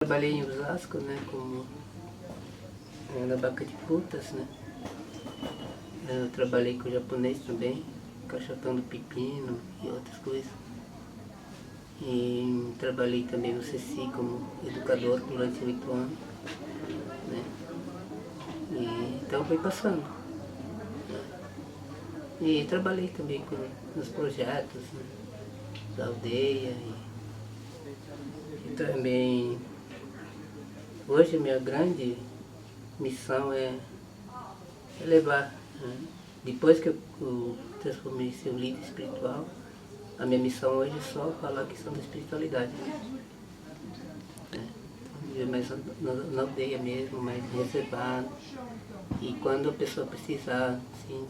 Trabalhei em Osasco, né, como na Banca de Frutas, né. Eu trabalhei com japonês também, cachatando pepino e outras coisas. E trabalhei também no CECI como educador durante 8 anos, né. E então foi passando. E trabalhei também nos projetos, né, da aldeia e também hoje a minha grande missão é levar, né? Depois que eu transformei em ser um líder espiritual, a minha missão hoje é só falar a questão da espiritualidade. É mais na aldeia mesmo, mais reservado. E quando a pessoa precisar assim,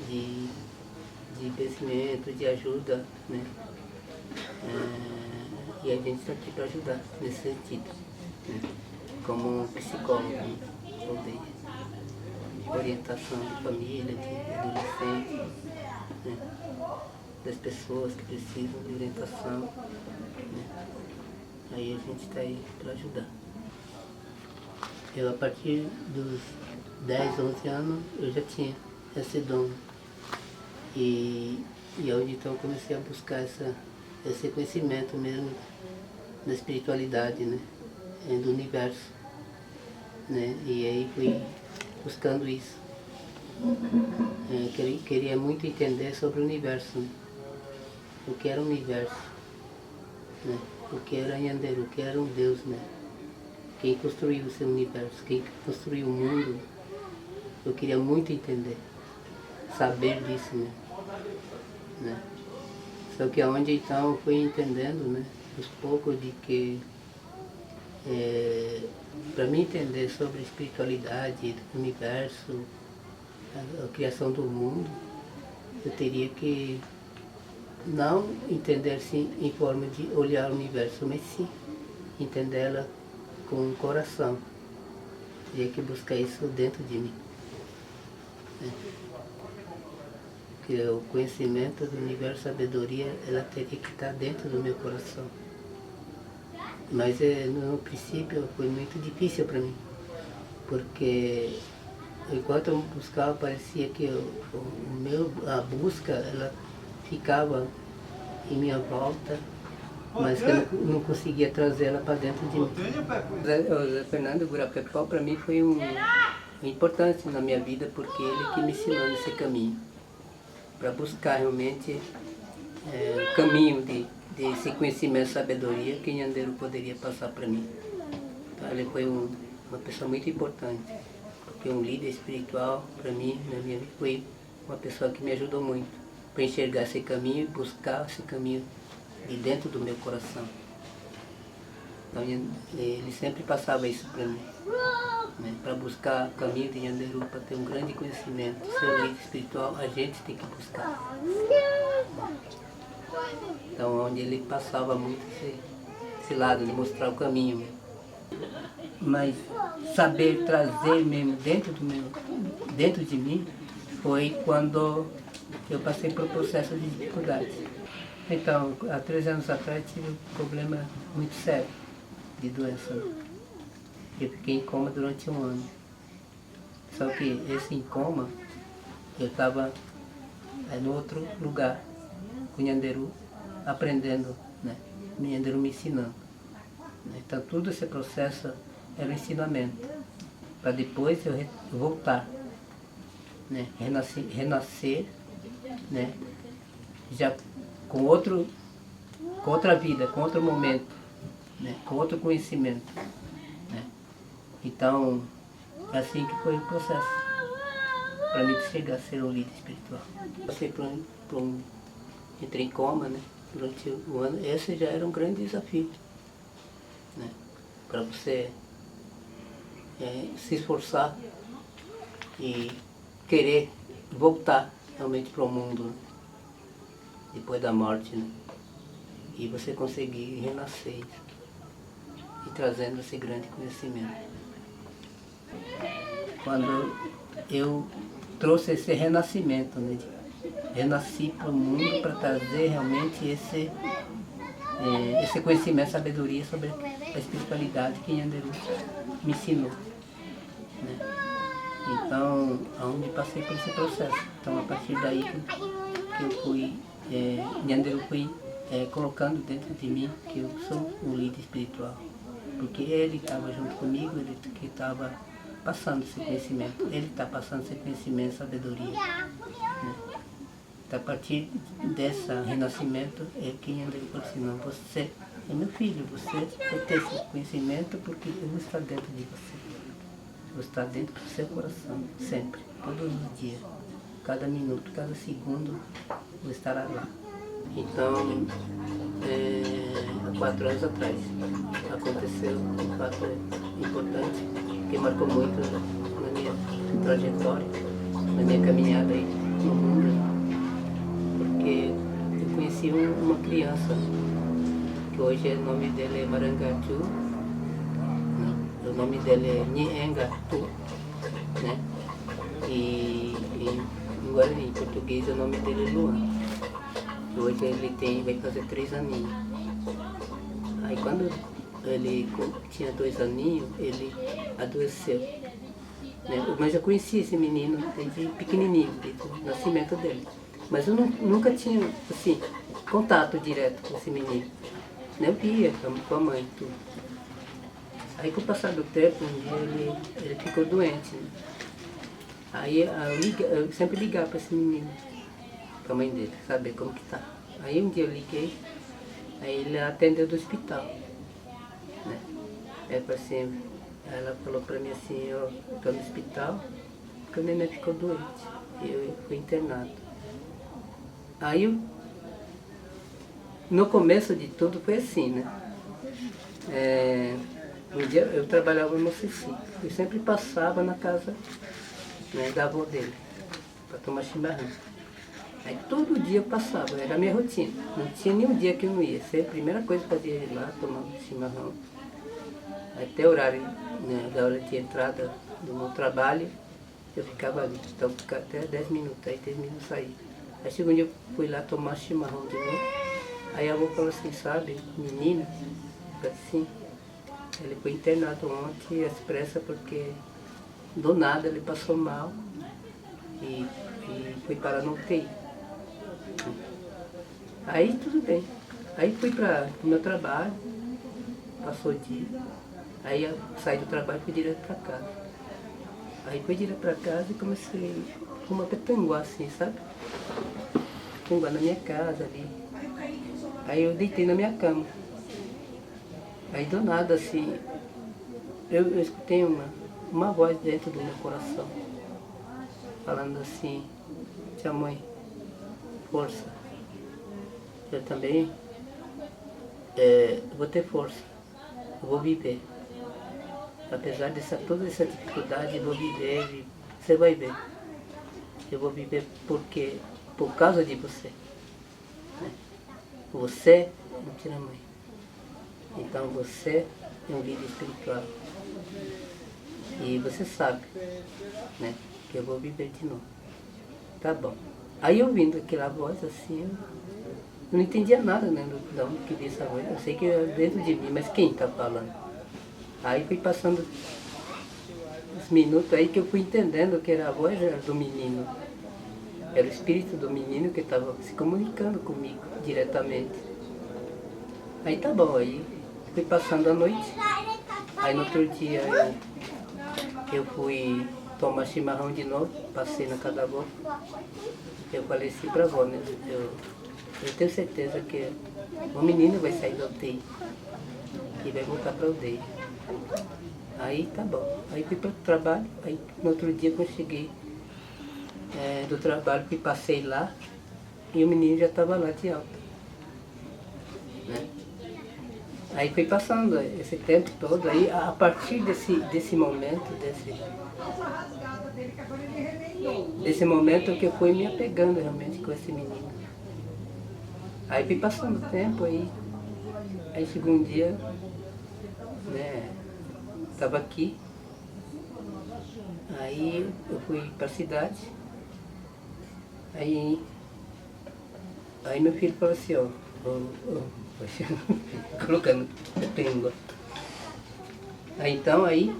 de crescimento, de ajuda, né? E a gente está aqui para ajudar nesse sentido, né? Como um psicólogo, né? Aldeia. Orientação de família, de adolescentes, né? Das pessoas que precisam de orientação, né? Aí a gente está aí para ajudar. Eu, a partir dos 10, 11 anos, eu já tinha esse dom. E hoje então eu comecei a buscar esse conhecimento mesmo da espiritualidade, né? Do universo, né? E aí fui buscando isso. Queria muito entender sobre o universo, né? O que era o universo, né? O que era Nyanderu, o que era um Deus, né? Quem construiu o seu universo, quem construiu o mundo. Eu queria muito entender, saber disso, né? Só que aonde então eu fui entendendo, né, aos poucos, de que para mim entender sobre a espiritualidade do universo, a criação do mundo, eu teria que não entender assim em forma de olhar o universo, mas sim entendê-la com o coração. Teria que buscar isso dentro de mim. Né? Porque o conhecimento do universo, a sabedoria, ela teria que estar dentro do meu coração. Mas no princípio foi muito difícil para mim, porque enquanto eu buscava, parecia que a busca ela ficava em minha volta, mas que eu não conseguia trazer ela para dentro de mim. O Zé Fernando Gurapepó para mim foi importante na minha vida, porque ele que me ensinou nesse caminho, para buscar realmente o caminho desse conhecimento e sabedoria que Nyanderu poderia passar para mim. Então, ele foi uma pessoa muito importante, porque um líder espiritual para mim, na minha vida, foi uma pessoa que me ajudou muito para enxergar esse caminho e buscar esse caminho de dentro do meu coração. Então ele sempre passava isso para mim, né? Para buscar o caminho de Nyanderu, para ter um grande conhecimento, ser um líder espiritual, a gente tem que buscar. Então onde ele passava muito esse lado de mostrar o caminho. Mas saber trazer mesmo dentro de mim foi quando eu passei por um processo de dificuldade. Então, há 3 anos atrás tive um problema muito sério de doença. Eu fiquei em coma durante 1 ano. Só que esse em coma, eu estava no outro lugar, com o Nyanderu, aprendendo, né? O Nyanderu me ensinando. Então todo esse processo era um ensinamento, para depois eu voltar, né? Renascer, né? Já com outra vida, com outro momento, né? Com outro conhecimento. Né? Então, assim que foi o processo, para mim chegar a ser um líder espiritual. Passei entrei em coma, né? Durante 1 ano, esse já era um grande desafio, né? Para você se esforçar e querer voltar realmente para o mundo, né? Depois da morte, né? E você conseguir renascer e trazendo esse grande conhecimento. Quando eu trouxe esse renascimento, né? Renasci para o mundo para trazer realmente esse conhecimento, sabedoria sobre a espiritualidade que Nhanderu me ensinou. Né? Então, aonde passei por esse processo. Então, a partir daí que eu fui, Nhanderu foi colocando dentro de mim que eu sou um líder espiritual. Porque ele estava junto comigo, ele que estava passando esse conhecimento. Ele está passando esse conhecimento, sabedoria. Né? Então, a partir desse renascimento, é que Nhanderu falou assim, não, você é meu filho, você vai ter esse conhecimento porque eu vou estar dentro de você. Eu vou estar dentro do seu coração, sempre, todos os dias. Cada minuto, cada segundo, vou estar lá. Então, há 4 anos atrás, aconteceu um fato importante, que marcou muito na minha trajetória, na minha caminhada aí no mundo, porque eu conheci uma criança, que hoje o nome dele é Marangatu, né? O nome dele é Nhengatu, né? E em Guarani, em português, o nome dele é Luan. Hoje ele vai fazer 3 aninhos. Aí quando ele tinha 2 aninhos, ele adoeceu. Né? Mas eu conheci esse menino desde pequenininho, desde o nascimento dele. Mas eu nunca tinha, assim, contato direto com esse menino. Eu via com a mãe, tudo. Aí com o passar do tempo, um dia ele ficou doente. Né? Aí eu sempre ligava para esse menino, para a mãe dele, saber como que tá. Aí um dia eu liguei, aí ele atendeu do hospital. Né? Ela falou para mim assim, eu estou no hospital, porque o neném ficou doente. E eu fui internado. Aí no começo de tudo foi assim, né? Um dia eu trabalhava no Ceci, eu sempre passava na casa, né, da avó dele, para tomar chimarrão. Aí todo dia eu passava, era a minha rotina. Não tinha nenhum dia que eu não ia. Sempre a primeira coisa que eu fazia ir lá, tomar chimarrão. Até o horário, né, da hora de entrada do meu trabalho, eu ficava ali. Então ficava até 10 minutos, aí 10 minutos saí. Aí chegou um dia eu fui lá tomar chimarrão de novo. Aí a avó falou assim, sabe, menino, assim, ele foi internado ontem às pressas porque do nada ele passou mal e foi parar no UTI. Aí tudo bem. Aí fui para o meu trabalho, passou o dia. Aí eu saí do trabalho e fui direto para casa. Aí fui direto para casa e comecei com uma petanguá assim, sabe? Petanguá na minha casa ali. Aí eu deitei na minha cama. Aí do nada assim, eu escutei uma voz dentro do meu coração, falando assim, tia mãe, força. Eu também vou ter força, eu vou viver. Apesar de toda essa dificuldade, eu vou viver, você vai ver. Eu vou viver por causa de você. Né? Você não tira a mãe. Então você é um líder espiritual. E você sabe, né, que eu vou viver de novo. Tá bom. Aí ouvindo aquela voz assim, eu não entendia nada, né, de onde que veio essa voz. Eu sei que era dentro de mim, mas quem está falando? Aí fui passando os minutos aí que eu fui entendendo que era a voz do menino. Era o espírito do menino que estava se comunicando comigo diretamente. Aí tá bom, aí fui passando a noite. Aí no outro dia eu fui tomar chimarrão de novo, passei na casa da avó. Eu falei assim pra avó, né? Eu tenho certeza que o menino vai sair da UTI e vai voltar pra UTI. Aí tá bom. Aí fui para o trabalho, aí no outro dia quando cheguei do trabalho, fui passei lá e o menino já estava lá de alta. Né? Aí fui passando esse tempo todo, aí a partir desse momento, desse momento que eu fui me apegando realmente com esse menino. Aí fui passando o tempo, aí chegou um dia, né, estava aqui, aí eu fui para a cidade, aí meu filho falou assim, ó, colocando pílula. Aí então, aí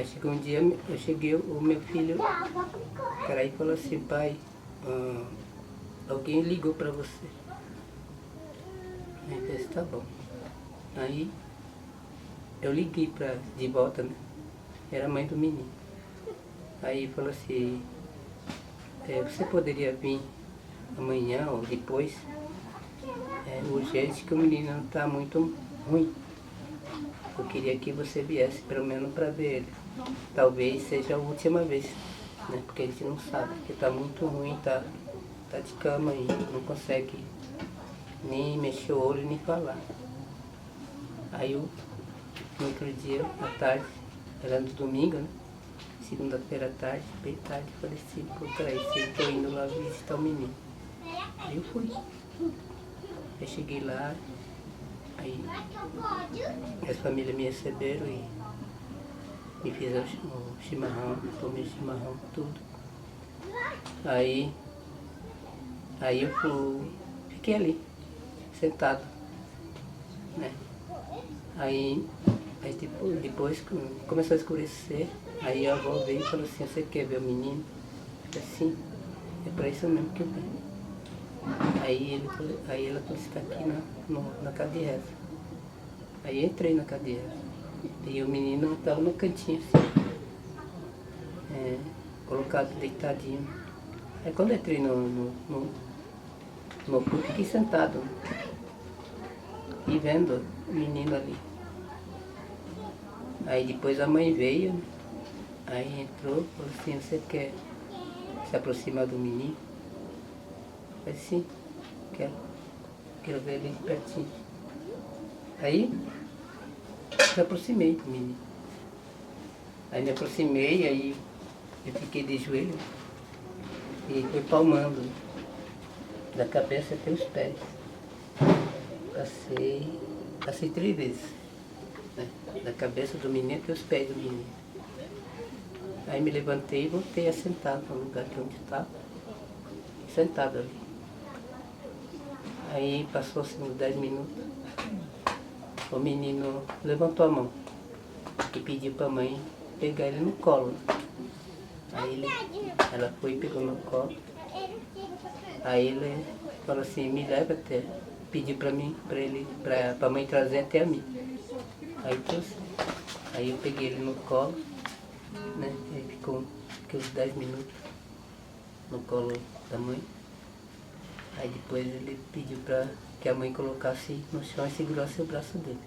chegou um dia, eu cheguei, o meu filho, cara, aí falou assim, pai, alguém ligou pra você. Aí eu disse, tá bom. Aí eu liguei de volta, né? Era a mãe do menino. Aí falou assim, você poderia vir amanhã ou depois? É urgente que o menino está muito ruim. Eu queria que você viesse, pelo menos para ver ele. Talvez seja a última vez, né? Porque a gente não sabe, porque está muito ruim, tá de cama e não consegue nem mexer o olho, nem falar. Aí no outro dia, à tarde, era no domingo, né? Segunda-feira à tarde, bem tarde, falei assim, pô, peraí, eu estou indo lá visitar o menino. Aí eu fui. Eu cheguei lá, aí as famílias me receberam e me fizeram o chimarrão, tomei chimarrão, tudo. Aí eu fiquei ali, sentado, né? Aí depois começou a escurecer, aí a avó veio e falou assim, você quer ver o menino? Eu falei, sim, é para isso mesmo que eu venho. Aí ela falou, está aqui na casa de reza. Aí entrei na casa de reza. E o menino estava no cantinho assim, colocado deitadinho. Aí quando eu entrei no púlpito, fiquei sentado e vendo o menino ali. Aí depois a mãe veio, aí entrou, falou assim, você quer se aproximar do menino? Eu falei, sim, quero ver ele pertinho. Aí me aproximei do menino. Aí me aproximei, aí eu fiquei de joelho e fui palmando da cabeça até os pés. Passei 3 vezes, né? Da cabeça do menino até os pés do menino. Aí me levantei e voltei a sentar no lugar que onde estava, sentado ali. Aí passou-se uns 10 minutos, o menino levantou a mão e pediu para a mãe pegar ele no colo. Aí ela foi e pegou no colo. Aí ele falou assim, me leva até, pediu para mim, para a mãe trazer até a mim. Aí trouxe. Aí eu peguei ele no colo, né? Ele ficou uns 10 minutos no colo da mãe. Aí depois ele pediu para que a mãe colocasse no chão e segurasse o braço dele.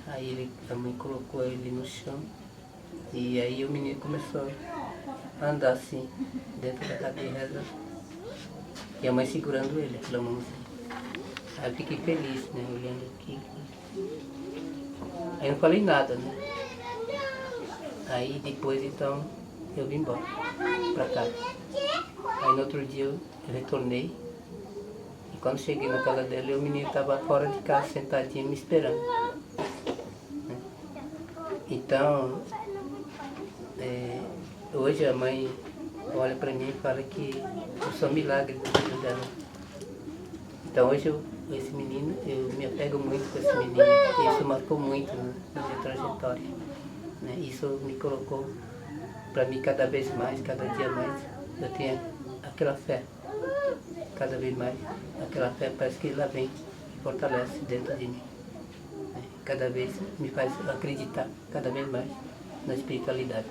Aí a mãe colocou ele no chão e aí o menino começou a andar assim, dentro da casa de reza. E a mãe segurando ele, pela mãozinha. Aí eu fiquei feliz, né, olhando aqui. Aí eu não falei nada, né. Aí depois então eu vim embora para casa. Aí no outro dia eu retornei. Quando cheguei na casa dela, o menino estava fora de casa, sentadinho, me esperando. Então, hoje a mãe olha para mim e fala que eu sou um milagre da vida dela. Então hoje esse menino, eu me apego muito com esse menino. E isso marcou muito na minha trajetória. Né? Isso me colocou para mim cada vez mais, cada dia mais. Eu tenho aquela fé. Cada vez mais, aquela fé parece que ela vem e fortalece dentro de mim. Cada vez me faz acreditar cada vez mais na espiritualidade.